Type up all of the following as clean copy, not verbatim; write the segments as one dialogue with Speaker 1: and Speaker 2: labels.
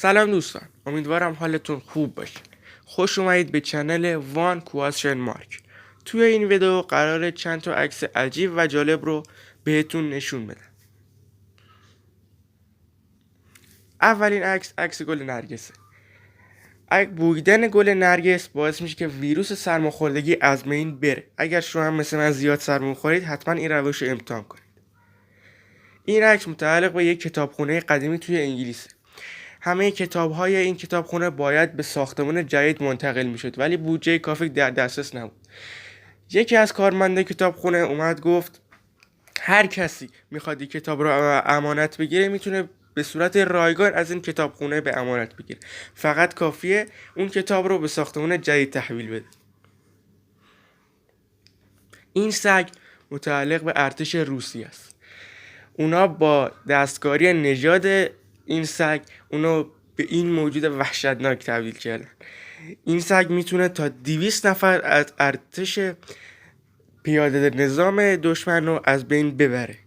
Speaker 1: سلام دوستان، امیدوارم حالتون خوب باشه. خوش اومدید به چنل وان کواسشن مارک. توی این ویدیو قراره چند تا عکس عجیب و جالب رو بهتون نشون بدم. اولین عکس گل نرگسه. بویدن گل نرگس باعث میشه که ویروس سرماخوردگی از بین بره. اگر شما هم مثل من زیاد سرما خورید حتما این روش رو امتحان کنید. این عکس متعلق به یک کتابخونه قدیمی توی انگلیسه. همه کتاب‌های این کتابخونه باید به ساختمان جدید منتقل می‌شد ولی بودجه کافی در دسترس نبود. یکی از کارمندان کتابخونه اومد گفت هر کسی میخواد این کتاب رو امانت بگیره میتونه به صورت رایگان از این کتابخونه به امانت بگیره. فقط کافیه اون کتاب رو به ساختمان جدید تحویل بده. این سگ متعلق به ارتش روسیه است. اونا با دستکاری نژاد این سگ اونو به این موجود وحشتناک تبدیل کردن. این سگ میتونه تا 200 نفر از ارتش پیاده نظام دشمن رو از بین ببره.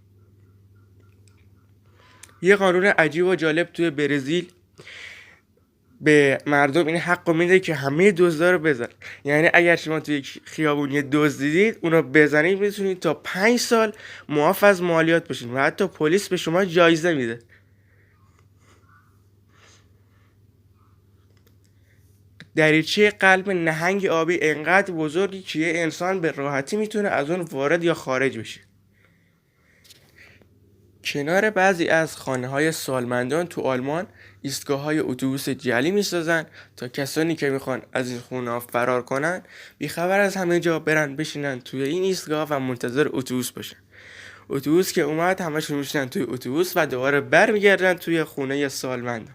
Speaker 1: یه قانون عجیب و جالب توی برزیل به مردم این حق رو میده که همه دزدا رو بزن. یعنی اگر شما توی خیابونی دزد دیدید اونو بزنید میتونید تا 5 سال معاف از مالیات بشین و حتی پلیس به شما جایزه میده. دریچه قلب نهنگ آبی انقدر بزرگی که یه انسان به راحتی میتونه از اون وارد یا خارج بشه. کنار بعضی از خانه‌های سالمندان تو آلمان ایستگاه‌های اتوبوس جعلی میسازن تا کسانی که میخوان از این خونه‌ها فرار کنن بیخبر از همه جا برن بشینن توی این ایستگاه و منتظر اتوبوس باشن. اتوبوس که اومد همشون میشینن توی اتوبوس و دوباره برمیگردن توی خونه سالمندان.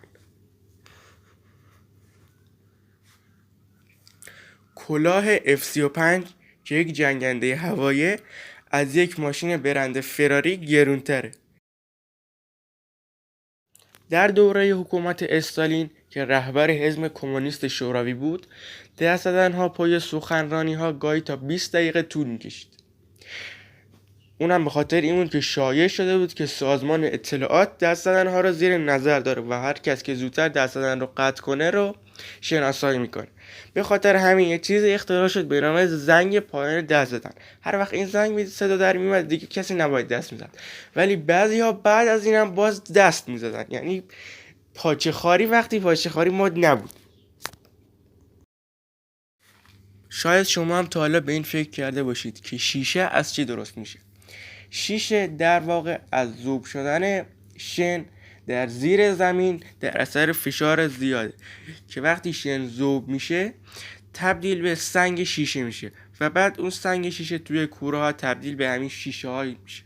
Speaker 1: کلاه F35 که یک جنگنده هوایی از یک ماشین برند فراری گرونتره. در دوره حکومت استالین که رهبر حزب کمونیست شوروی بود، دست زدن‌ها پای سخنرانی‌ها گاهی تا 20 دقیقه طول می‌کشید. اونم به خاطر این بود که شایع شده بود که سازمان اطلاعات دست زدن‌ها رو زیر نظر داره و هر کس که زودتر دست زدن رو قطع کنه رو شناسایی میکنه. به خاطر همین یه چیز اختراع شد به نام زنگ پایان دست زدن. هر وقت این زنگ صدا در میومد دیگه کسی نباید دست میزد، ولی بعضی‌ها بعد از اینم باز دست میزدن. یعنی پاچه خاری وقتی پاچه خاری مد نبود. شاید شما هم تا حالا به این فکر کرده باشید که شیشه از چی درست میشه. شیشه در واقع از ذوب شدن شن در زیر زمین در اثر فشار زیاده که وقتی شن ذوب میشه تبدیل به سنگ شیشه میشه و بعد اون سنگ شیشه توی کوره ها تبدیل به همین شیشه هایی میشه.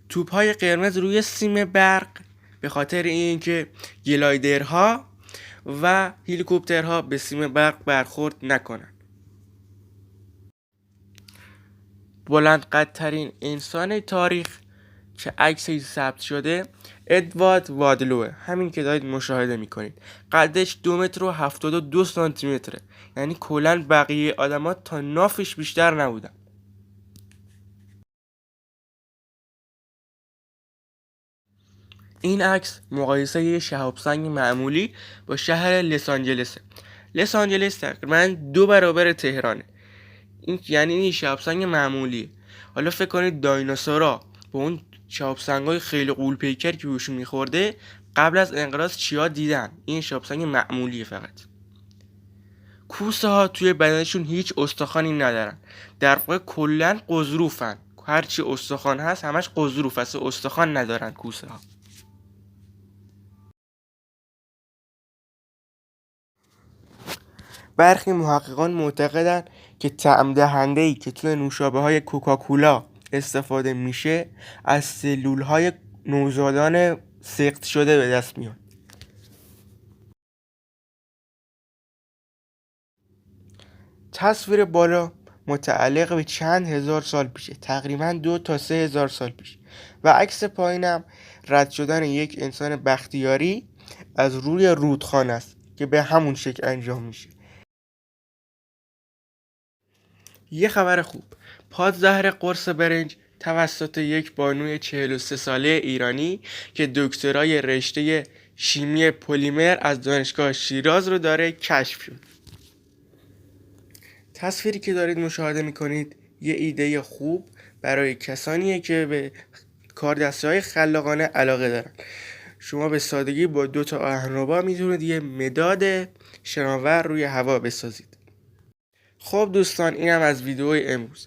Speaker 1: توپ های قرمز روی سیم برق به خاطر اینکه گلایدرها و هلیکوپترها به سیم برق برخورد نکنن. بلند قدترین انسان تاریخ که عکسش ثبت شده ادوارد وادلوه، همین که دارید مشاهده میکنید. قدش 2 متر و 72 سانتی متره. یعنی کلاً بقیه آدما تا نافش بیشتر نبودن. این عکس مقایسه یه شهاب سنگ معمولی با شهر لس آنجلسه. لس آنجلس تقریباً 2 برابر تهرانه. این شهاب سنگ معمولیه. حالا فکر کنید دایناسورا با اون شهاب سنگای خیلی غول پیکر که بهشون میخورده قبل از انقراض چیا دیدن؟ این شهاب سنگ معمولیه. فقط کوسه ها توی بدنشون هیچ استخوانی ندارن. در واقع کلا قزروفن. هرچی استخوان هست همش قزروف است، استخوان ندارن کوسه ها. برخی محققان معتقدن که طعم دهنده‌ای که توی نوشابه‌های کوکاکولا استفاده میشه از سلول‌های نوزادان سقط شده به دست میاد. تصویر بالا متعلق به چند هزار سال پیشه، تقریباً 2 تا 3 هزار سال پیش، و عکس پایینم رد شدن یک انسان بختیاری از روی رودخانه است که به همون شکل انجام میشه. یه خبر خوب، پادزهر قرص برنج توسط یک بانوی 43 ساله ایرانی که دکترای رشته شیمی پلیمر از دانشگاه شیراز رو داره کشف شد. تصویری که دارید مشاهده میکنید یه ایده خوب برای کسانیه که به کاردستی‌های خلاقانه علاقه دارن. شما به سادگی با 2 تا آهن‌ربا میتونید یه مداد شناور روی هوا بسازید. خب دوستان، اینم از ویدیوی امروز.